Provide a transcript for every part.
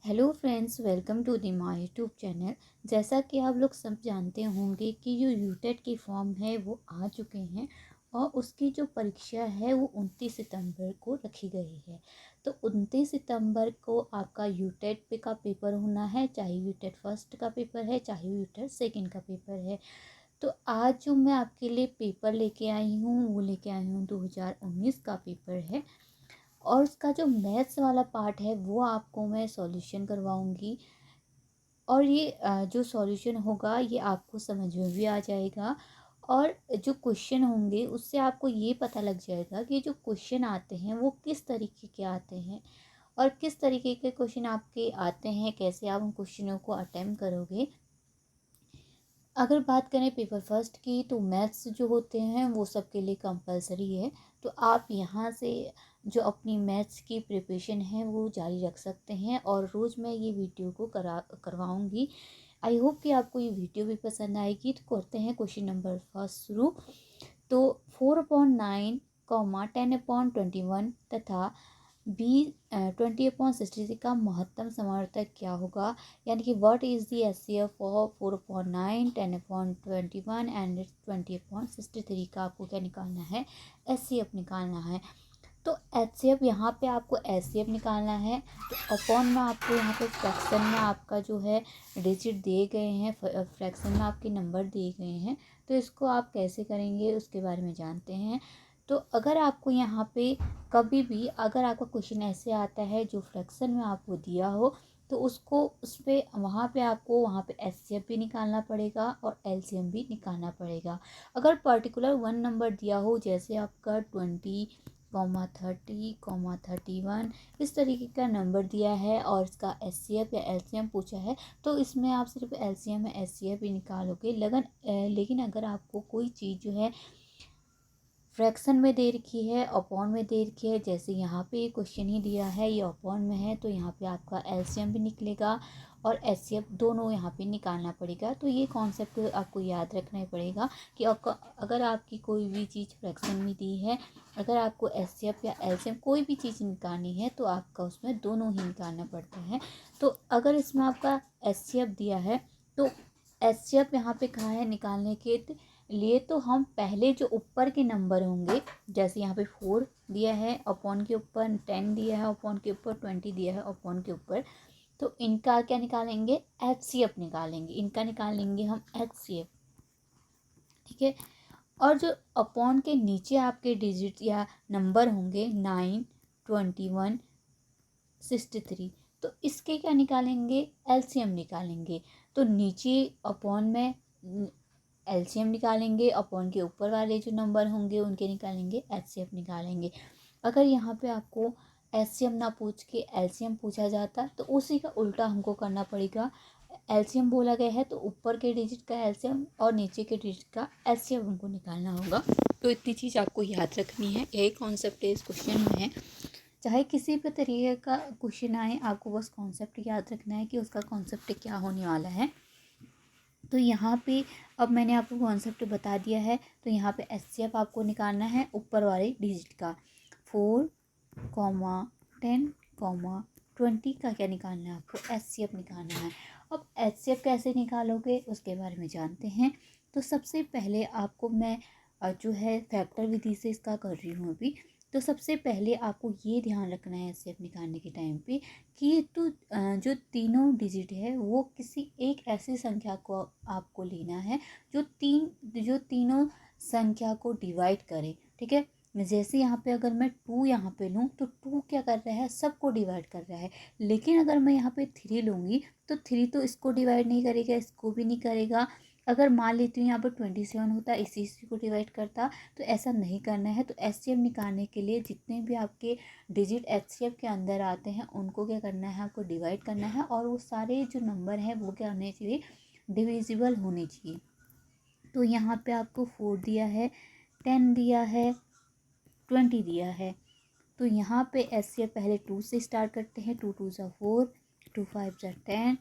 Hello friends, welcome to the my YouTube channel. जैसा कि आप लोग सब जानते होंगे कि जो यूटेट की फॉर्म है वो आ चुके हैं और उसकी जो परीक्षा है वो 29 सितंबर को रखी गई है। तो 29 सितंबर को आपका यूटेट पे का पेपर होना है, चाहे यूटेट फर्स्ट का पेपर है चाहे यूटेट सेकंड का पेपर है। तो आज जो मैं आपके लिए पेपर लेके आई हूँ वो लेके आई हूँ 2019 का पेपर है। और उसका जो मैथ्स वाला पार्ट है वो आपको मैं सॉल्यूशन करवाऊँगी। और ये जो सॉल्यूशन होगा ये आपको समझ में भी आ जाएगा। और जो क्वेश्चन होंगे उससे आपको ये पता लग जाएगा कि जो क्वेश्चन आते हैं वो किस तरीके के आते हैं और किस तरीके के क्वेश्चन आपके आते हैं, कैसे आप उन क्वेश्चनों को अटेम्प्ट करोगे। अगर बात करें पेपर फर्स्ट की तो मैथ्स जो होते हैं वो सबके लिए कंपलसरी है। तो आप यहाँ से जो अपनी मैथ्स की प्रिपरेशन है वो जारी रख सकते हैं और रोज़ मैं ये वीडियो को करवाऊँगी। आई होप कि आपको ये वीडियो भी पसंद आएगी। तो करते हैं क्वेश्चन नंबर फर्स्ट शुरू। तो 4/9 10/21 तथा 20/63 का महत्तम समावर्तक क्या होगा। यानी कि what is the HCF of 4/9 10/21 and 20/63 का आपको क्या निकालना है, एचसीएफ निकालना है। तो एचसीएफ यहाँ पे आपको एचसीएफ निकालना है। तो अपॉन में आपको यहाँ पे फ्रैक्शन में आपका जो है डिजिट दिए गए हैं, फ्रैक्शन में आपके नंबर दिए गए हैं। तो इसको आप कैसे करेंगे उसके बारे में जानते हैं। तो अगर आपको यहाँ पे कभी भी अगर आपका क्वेश्चन ऐसे आता है जो फ्रैक्शन में आपको दिया हो तो उसको उस पर वहाँ पे एचसीएफ भी निकालना पड़ेगा और एलसीएम भी निकालना पड़ेगा। अगर पर्टिकुलर वन नंबर दिया हो जैसे आपका 20,30,31 इस तरीके का नंबर दिया है और इसका एचसीएफ या एलसीएम पूछा है तो इसमें आप सिर्फ एलसीएम या एचसीएफ ही निकालोगे। लेकिन अगर आपको कोई चीज़ जो है फ्रैक्शन में दे रखी है, अपॉन में दे रखी है, जैसे यहाँ पे ये क्वेश्चन ही दिया है ये अपॉन में है तो यहाँ पे आपका एलसीएम भी निकलेगा और एचसीएफ दोनों यहाँ पे निकालना पड़ेगा। तो ये कॉन्सेप्ट आपको याद रखना ही पड़ेगा कि अगर आपकी कोई भी चीज़ फ्रैक्शन में दी है, अगर आपको एचसीएफ या एलसीएम कोई भी चीज़ निकालनी है तो आपका उसमें दोनों ही निकालना पड़ता है। तो अगर इसमें आपका एचसीएफ दिया है तो एचसीएफ यहाँ पे कहाँ है निकालने के लिए। तो हम पहले जो ऊपर के नंबर होंगे, जैसे यहाँ पे 4 दिया है अपॉन के ऊपर 10 दिया है अपॉन के ऊपर 20 दिया है अपॉन के ऊपर, तो इनका क्या निकालेंगे, एचसीएफ निकालेंगे। इनका निकालेंगे हम एचसीएफ, ठीक है। और जो अपॉन के नीचे आपके डिजिट या नंबर होंगे 9, 21, 63, तो इसके क्या निकालेंगे, एलसीएम निकालेंगे। तो नीचे अपॉन में एलसीएम निकालेंगे, अपॉन के ऊपर वाले जो नंबर होंगे उनके निकालेंगे, एचसीएफ निकालेंगे। अगर यहाँ पे आपको एचसीएम ना पूछ के एलसीएम पूछा जाता तो उसी का उल्टा हमको करना पड़ेगा। एलसीएम बोला गया है तो ऊपर के डिजिट का एलसीएम और नीचे के डिजिट का एचसीएफ हमको निकालना होगा। तो इतनी चीज़ आपको याद रखनी है, यही कॉन्सेप्ट इस क्वेश्चन में है। चाहे किसी भी तरीके का क्वेश्चन आए आपको बस कॉन्सेप्ट याद रखना है कि उसका कॉन्सेप्ट क्या होने वाला है। तो यहाँ पे अब मैंने आपको कॉन्सेप्ट बता दिया है। तो यहाँ पे एचसीएफ आपको निकालना है ऊपर वाले डिजिट का। 4, 10, 20 का क्या निकालना है आपको, एचसीएफ निकालना है। अब एचसीएफ कैसे निकालोगे उसके बारे में जानते हैं। तो सबसे पहले आपको मैं जो है फैक्टर विधि से इसका कर रही हूँ अभी। तो सबसे पहले आपको ये ध्यान रखना है एचसीएफ निकालने के टाइम पे कि तो जो तीनों डिजिट है वो किसी एक ऐसी संख्या को आपको लेना है जो तीनों संख्या को डिवाइड करे, ठीक है। जैसे यहाँ पे अगर मैं 2 यहाँ पे लूँ तो 2 क्या कर रहा है, सबको डिवाइड कर रहा है। लेकिन अगर मैं यहाँ पे 3 लूँगी तो 3 तो इसको डिवाइड नहीं करेगा, इसको भी नहीं करेगा। अगर मान लेती हूँ यहाँ पर 27 होता, इसी को डिवाइड करता। तो ऐसा नहीं करना है। तो एचसीएफ निकालने के लिए जितने भी आपके डिजिट एचसीएफ के अंदर आते हैं उनको क्या करना है, आपको डिवाइड करना है और वो सारे जो नंबर हैं वो क्या होने चाहिए, डिविजिबल होने चाहिए। तो यहाँ पे आपको 4 दिया है, 10 दिया है, 20 दिया है। तो यहाँ पे एचसीएफ पहले 2 से स्टार्ट करते हैं। 2 2 ज़ा 4, 2 5 ज़ा 10,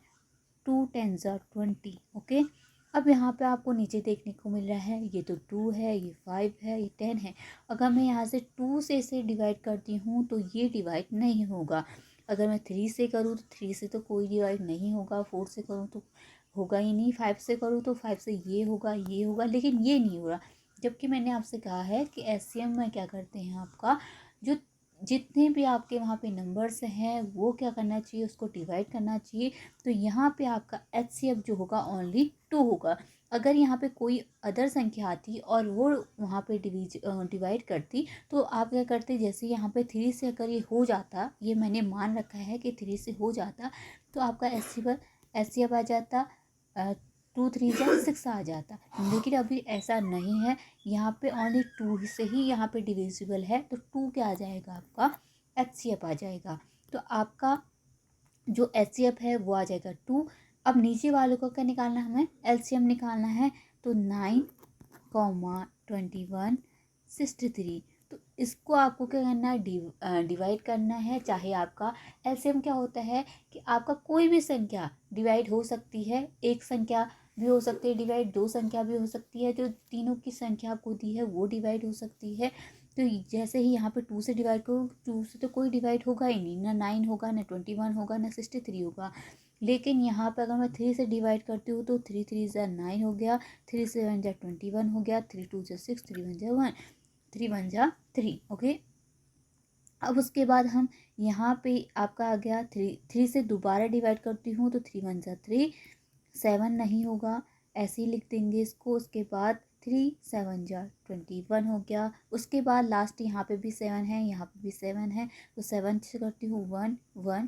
2 10 ज़ा 20, ओके। अब यहाँ पे आपको नीचे देखने को मिल रहा है ये तो 2 है, ये 5 है, ये 10 है। अगर मैं यहाँ से 2 से इसे डिवाइड करती हूँ तो ये डिवाइड नहीं होगा। अगर मैं 3 से करूँ तो 3 से तो कोई डिवाइड नहीं होगा, 4 से करूँ तो होगा ही नहीं, 5 से करूँ तो 5 से ये होगा, लेकिन ये नहीं हो रहा। जबकि मैंने आपसे कहा है कि एचसीएम में क्या करते हैं, आपका जो जितने भी आपके वहाँ पे नंबर्स हैं वो क्या करना चाहिए, उसको डिवाइड करना चाहिए। तो यहाँ पे आपका एचसीएफ जो होगा ओनली 2 होगा। अगर यहाँ पे कोई अदर संख्या आती और वो वहाँ पे डिवाइड करती, तो आप क्या करते, जैसे यहाँ पे 3 से अगर ये हो जाता, ये मैंने मान रखा है कि 3 से हो जाता, तो आपका एचसीएफ आ जाता 2 3 6 आ जाता। लेकिन अभी ऐसा नहीं है, यहाँ पे ओनली 2 से ही यहाँ पे डिविजिबल है, तो 2 क्या आ जाएगा, आपका एचसीएफ आ जाएगा। तो आपका जो एचसीएफ है वो आ जाएगा 2। अब नीचे वालों को क्या निकालना है, हमें एलसीएम निकालना है। तो 9, 21, 63। तो इसको आपको क्या करना है, डिवाइड करना है। चाहे आपका एलसीएम क्या होता है कि आपका कोई भी संख्या डिवाइड हो सकती है, एक संख्या भी हो सकती है डिवाइड, 2 संख्या भी हो सकती है, जो तीनों की संख्या आपको दी है वो डिवाइड हो सकती है। तो जैसे ही यहाँ पे 2 से डिवाइड करो, 2 से तो कोई डिवाइड होगा ही नहीं, ना 9 होगा, ना 21 होगा, ना 63 होगा। लेकिन यहाँ पे अगर मैं 3 से डिवाइड करती हूँ तो 3 3 ज़ा 9 हो गया, 3 7 ज़ा 21 हो गया, 3 2 ज़ा 6, 3 1 ज़ा 1, 3 1 ज़ा 3। ओके, अब उसके बाद हम यहाँ पे आपका आ गया 3 से दोबारा डिवाइड करती हूँ तो 3 1 ज़ा 3, 7 नहीं होगा, ऐसे ही लिख देंगे इसको। उसके बाद 3 7 ज़ा 21 हो गया। उसके बाद लास्ट यहाँ पे भी 7 है, यहाँ पे भी 7 है, तो 7 से करती हूँ 1 1,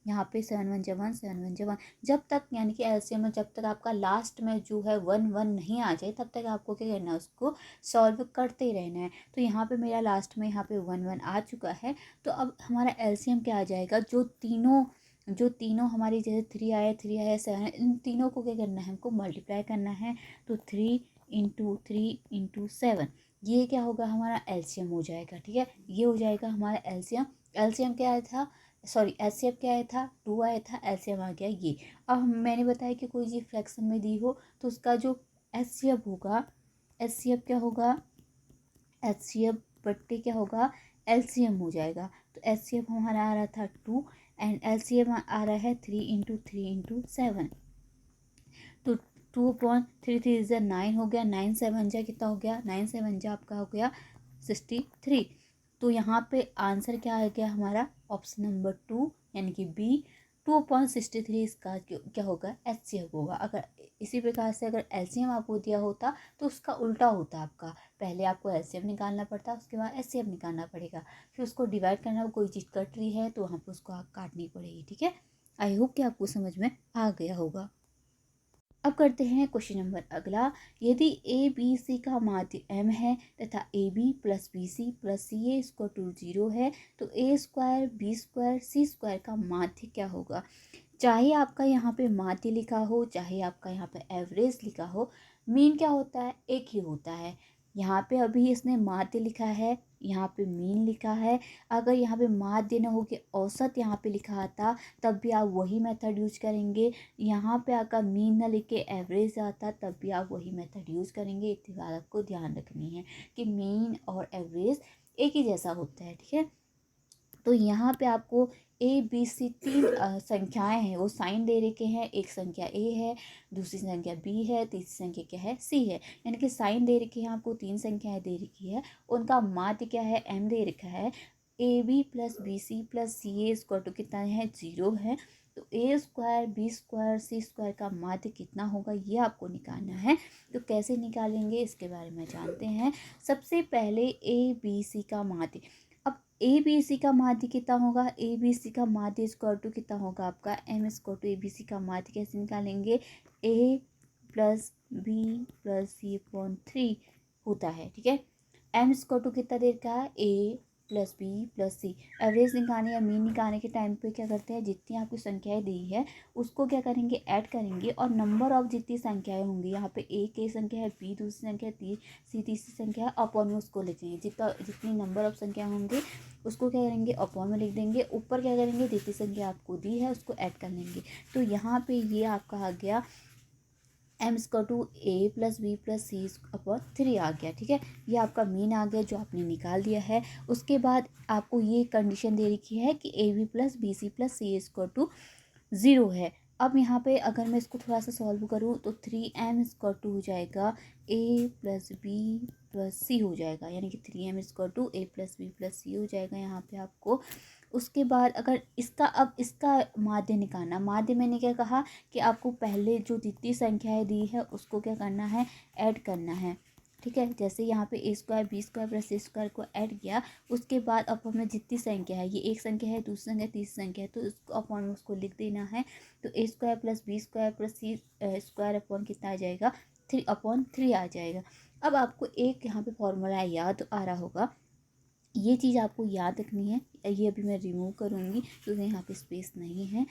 यहाँ पे 7 1 ज़ा 1, 7 1 ज़ा 1। जब तक यानी कि एलसीएम में जब तक आपका लास्ट में जो है 1 1 नहीं आ जाए, तब तक आपको क्या करना है, उसको सॉल्व करते ही रहना है। तो यहाँ पे मेरा लास्ट में यहाँ पे 1 1 आ चुका है। तो अब हमारा एलसीएम क्या आ जाएगा, जो तीनों हमारी जैसे 3 आया 7 है, इन तीनों को क्या करना है, हमको मल्टीप्लाई करना है। तो 3 × 3 × 7, ये क्या होगा, हमारा एलसीएम हो जाएगा। ठीक है, ये हो जाएगा हमारा एलसीएम। एलसीएम क्या आया था, सॉरी एचसीएफ क्या आया था, 2 आया था, एलसीएम आ गया ये। अब मैंने बताया कि कोई चीज़ फ्रैक्शन में दी हो तो उसका जो एचसीएफ होगा, एचसीएफ क्या होगा, एचसीएफ बट्टे क्या होगा, एलसीएम हो जाएगा। तो एचसीएफ हमारा आ रहा था 2 एंड एलसीएम आ रहा है 3 × 3 × 7। तो 2/3 हो गया, 9 7 जा कितना हो गया, 9 7 जा आपका हो गया 63। तो यहाँ पे आंसर क्या आ गया हमारा, ऑप्शन नंबर 2 यानी कि बी, 2/63 इसका क्या होगा, एचसीएफ होगा। अगर इसी प्रकार से अगर एलसीएम आपको दिया होता तो उसका उल्टा होता आपका, पहले आपको एलसीएम निकालना पड़ता, उसके बाद एचसीएफ निकालना पड़ेगा, फिर उसको डिवाइड करना, कोई चीज़ कट रही है तो वहाँ पर उसको आप काटनी पड़ेगी। ठीक है, आई होप कि आपको समझ में आ गया होगा। अब करते हैं क्वेश्चन नंबर अगला। यदि ए बी सी का माध्य m है तथा A B plus B C plus C A square to 0 है, तो A square B square C square का माध्य क्या होगा। चाहे आपका यहाँ पे माध्य लिखा हो, चाहे आपका यहाँ पे एवरेज लिखा हो, मीन क्या होता है, एक ही होता है। यहाँ पे अभी इसने माध्य लिखा है, यहाँ पे मीन लिखा है। अगर यहाँ पे माध्य न हो के औसत यहाँ पे लिखा आता, तब भी आप वही मेथड यूज करेंगे। यहाँ पे अगर मीन न लिख के एवरेज आता, तब भी आप वही मेथड यूज करेंगे। इतनी बात आपको ध्यान रखनी है कि मीन और एवरेज एक ही जैसा होता है। ठीक है, तो यहाँ पे आपको ए बी सी 3 संख्याएं हैं, वो साइन दे रखे हैं। एक संख्या ए है, दूसरी संख्या बी है, तीसरी संख्या क्या है, सी है। यानी कि साइन दे रखे हैं आपको, 3 संख्याएं दे रखी है, उनका माध्य क्या है, एम दे रखा है। A B plus B C plus C A square to कितना है, 0 है। तो A square B square C square का माध्य कितना होगा, ये आपको निकालना है। तो कैसे निकालेंगे इसके बारे में जानते हैं। सबसे पहले ए बी सी का माध्य, ए बी सी का माध्य कितना होगा, ए बी सी का माध्य स्क्वायर टू कितना होगा आपका, M square to A B C का माध्य कैसे निकालेंगे, A plus B plus C upon 3 होता है। ठीक है, एम स्क्वायर टू कितना देर का है, ए प्लस बी प्लस सी। एवरेज निकालने या मीन निकालने के टाइम पे क्या करते हैं, जितनी आपकी संख्याएं दी है उसको क्या करेंगे, ऐड करेंगे, और नंबर ऑफ जितनी संख्याएं होंगी, यहाँ पे ए की संख्या है, बी दूसरी संख्या है, सी तीसरी संख्या है, अपॉन में उसको लिखेंगे। जितनी नंबर ऑफ संख्या होंगे उसको क्या करेंगे, अपॉन में लिख देंगे। ऊपर क्या करेंगे, जितनी संख्या आपको दी है उसको ऐड कर लेंगे। तो यहाँ पे ये आपका आ गया M square to A plus B plus C upon 3 आ गया। ठीक है, ये आपका मीन आ गया जो आपने निकाल दिया है। उसके बाद आपको ये कंडीशन दे रखी है कि A B plus B C plus C square to 0 है। अब यहाँ पे अगर मैं इसको थोड़ा सा सॉल्व करूँ तो 3m स्क्वायर टू हो जाएगा A plus B plus C हो जाएगा, यानी कि 3m square to A plus B plus C हो जाएगा यहाँ पे आपको। उसके बाद अगर इसका, अब इसका माध्य निकालना, माध्य मैंने क्या कहा कि आपको पहले जो जितनी संख्याएं दी है उसको क्या करना है, ऐड करना है। ठीक है, जैसे यहाँ पे A square B square plus C square को ऐड किया, उसके बाद अब हमें जितनी संख्या है, ये एक संख्या है, दूसरी संख्या, तीसरी संख्या है, तो इसको अपॉन उसको लिख देना है। तो A square plus B square plus C square upon कितना आ जाएगा, 3/3 आ जाएगा। अब आपको एक यहाँ पे फॉर्मूला याद आ रहा होगा, ये चीज़ आपको याद रखनी है। ये अभी मैं रिमूव करूँगी क्योंकि यहाँ पे स्पेस नहीं है।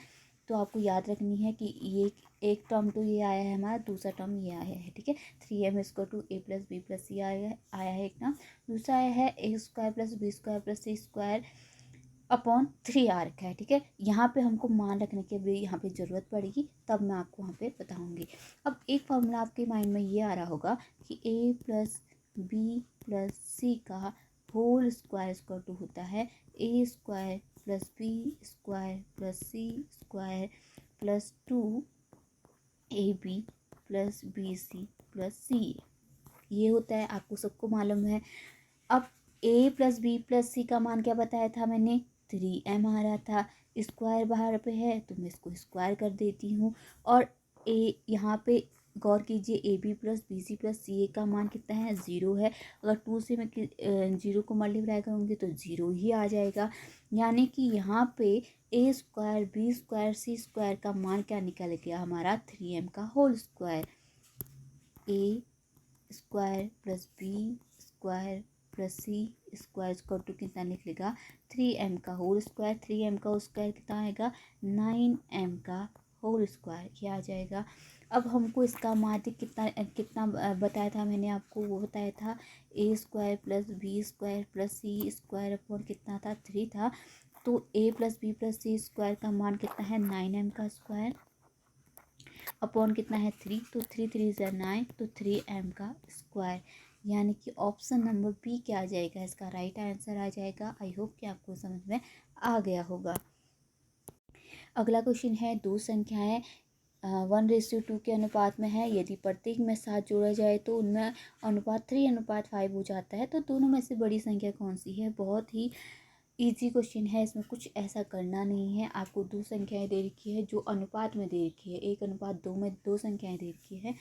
तो आपको याद रखनी है कि ये एक टर्म तो ये आया है हमारा, दूसरा टर्म ये आया है। ठीक है, 3m square to A plus B plus C आया है एक टर्म, दूसरा आया है A square plus B square plus C square upon 3 आ रखा है। ठीक है, यहाँ पे हमको मान रखने की भी यहाँ पे ज़रूरत पड़ेगी, तब मैं आपको वहाँ पे बताऊँगी। अब एक फार्मूला आपके माइंड में ये आ रहा होगा कि A plus B plus C का होल स्क्वायर स्क्वायर टू होता है A square plus B square plus C square plus 2ab plus B C plus C, ये होता है, आपको सबको मालूम है। अब a plus B plus C का मान क्या बताया था मैंने, 3m आ रहा था। स्क्वायर बाहर पे है तो मैं इसको स्क्वायर कर देती हूँ, और a यहाँ पे गौर कीजिए, A B plus B C plus C A का मान कितना है, 0 है। अगर 2 से मैं 0 को मल्टीप्लाई करूँगी तो 0 ही आ जाएगा, यानी कि यहाँ पे A square B square C square का मान क्या निकल गया हमारा, 3m का whole square. A square plus B square plus C square square to कितना निकलेगा, 3m का होल स्क्वायर। 3m का होल स्क्वायर कितना आएगा, 9m का होल स्क्वायर, ये आ जाएगा। अब हमको इसका माध्य कितना कितना बताया था मैंने आपको, वो बताया था A square plus B square plus C square upon कितना था, 3 था। तो A plus B plus C square का मान कितना है, 9m का स्क्वायर अपॉन कितना है, 3। तो 3 3 ज़ा 9, तो 3m का स्क्वायर, यानी कि ऑप्शन नंबर बी क्या आ जाएगा, इसका राइट आंसर आ जाएगा। आई होप कि आपको समझ में आ गया होगा। अगला क्वेश्चन है, दो संख्याएं 1:2 के अनुपात में है, यदि प्रत्येक में 7 जोड़ा जाए तो उनमें अनुपात 3:5 हो जाता है, तो दोनों में से बड़ी संख्या कौन सी है। बहुत ही इजी क्वेश्चन है, इसमें कुछ ऐसा करना नहीं है। आपको दो संख्याएं दे रखी है जो अनुपात में दे रखी है, 1:2 में दो संख्याएं दे रखी है,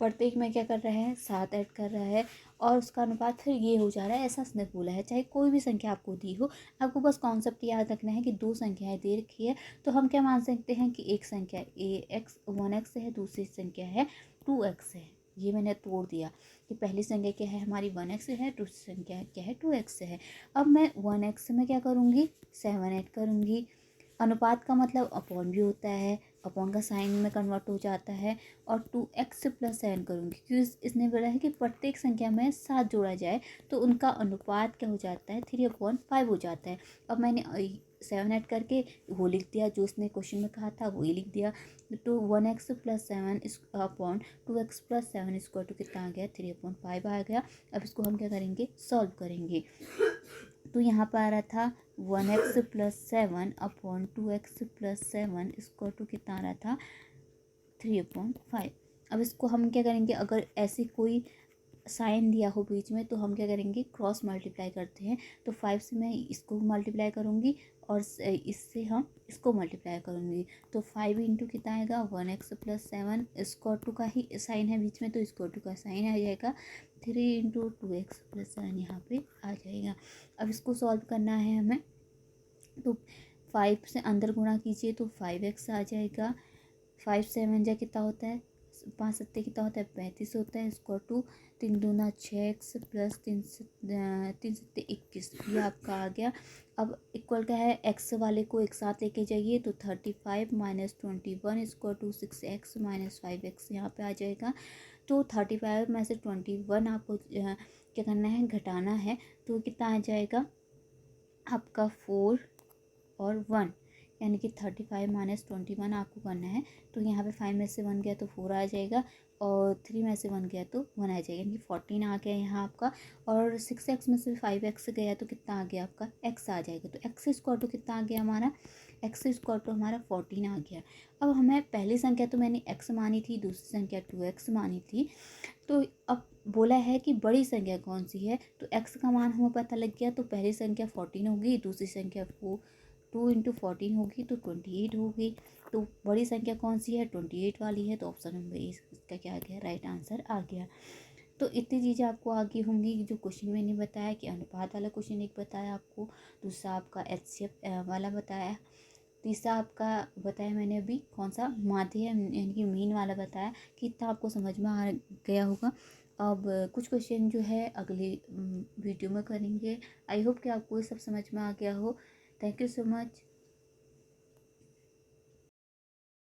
प्रत्येक में क्या कर रहा है, 7 ऐड कर रहा है, और उसका अनुपात फिर ये हो जा रहा है, ऐसा उसने बोला है। चाहे कोई भी संख्या आपको दी हो, आपको बस कॉन्सेप्ट याद रखना है कि दो संख्याएं दे रखी है, तो हम क्या मान सकते हैं कि एक संख्या one x है, दूसरी संख्या है 2x है। ये मैंने तोड़ दिया कि पहली संख्या क्या है हमारी 1x है, दूसरी संख्या क्या है 2x है। अब मैं 1x में क्या करूँगी, 7 ऐड करूँगी। अनुपात का मतलब अपॉन भी होता है, अपॉन का साइन में कन्वर्ट हो जाता है, और 2x प्लस 7 करूँगी क्योंकि इसने बोला है कि प्रत्येक संख्या में 7 जोड़ा जाए तो उनका अनुपात क्या हो जाता है, 3/5 हो जाता है। अब मैंने 7 ऐड करके वो लिख दिया, जो उसने क्वेश्चन में कहा था वही लिख दिया। तो 1x plus 7 upon 2x plus 7 square to कितना आ गया, 3/5 आ गया। अब इसको हम क्या करेंगे, सॉल्व करेंगे। तो यहाँ पर आ रहा था 1x plus 7 upon 2x plus 7 square to कितना आ रहा था, 3/5। अब इसको हम क्या करेंगे, अगर ऐसी कोई साइन दिया हो बीच में तो हम क्या करेंगे, क्रॉस मल्टीप्लाई करते हैं। तो 5 से मैं इसको मल्टीप्लाई करूँगी और इससे हम इसको मल्टीप्लाई करूँगी, तो 5 इंटू कितना आएगा, 1x प्लस 7 स्क्वायर टू का ही साइन है बीच में, तो स्क्वायर टू का साइन आ जाएगा, 3 इंटू 2x प्लस 7 यहाँ पे आ जाएगा। अब इसको सॉल्व करना है हमें, तो 5 से अंदर गुणा कीजिए तो 5x आ जाएगा। 5 7 जा कितना होता है, 5 7 कितना होता है, 35 होता है। स्क्वायर टू 3 दूना 6x प्लस 3 7 21, ये आपका आ गया। अब इक्वल क्या है, x वाले को एक साथ लेके जाइए, तो 35 minus 21 square to 6x minus 5x यहाँ पे आ जाएगा। तो 35 में से 21 आपको क्या करना है, घटाना है, तो कितना आ जाएगा आपका 4 और 1, यानी कि 35 माइनस 21 आपको करना है। तो यहाँ पे 5 में से 1 गया तो 4 आ जाएगा, और 3 में से 1 गया तो 1 आ जाएगा, यानी कि 14 आ गया यहाँ आपका। और 6x में से 5x गया तो कितना आ गया आपका, x आ जाएगा। तो x स्क्वायर टू कितना आ गया हमारा, x स्क्वायर टू हमारा 14 आ गया। अब हमें पहली संख्या तो मैंने x मानी थी, दूसरी संख्या 2x मानी थी। तो अब बोला है कि बड़ी संख्या कौन सी है, तो x का मान हमें पता लग गया। तो पहली संख्या 14 होगी, दूसरी संख्या 2 × 14 होगी तो 28 होगी। तो बड़ी संख्या कौन सी है, 28 वाली है। तो ऑप्शन नंबर ए इसका क्या आ गया, राइट आंसर आ गया। तो इतनी चीज़ें आपको आगे होंगी जो क्वेश्चन मैंने बताया कि अनुपात वाला क्वेश्चन एक बताया आपको, दूसरा आपका HCF वाला बताया, तीसरा आपका बताया मैंने अभी कौन सा, माध्य यानी कि मीन वाला बताया, कि इतना आपको समझ में आ गया होगा। अब कुछ क्वेश्चन जो है अगले वीडियो में करेंगे। आई होप कि आपको ये सब समझ में आ गया हो। Thank you so much.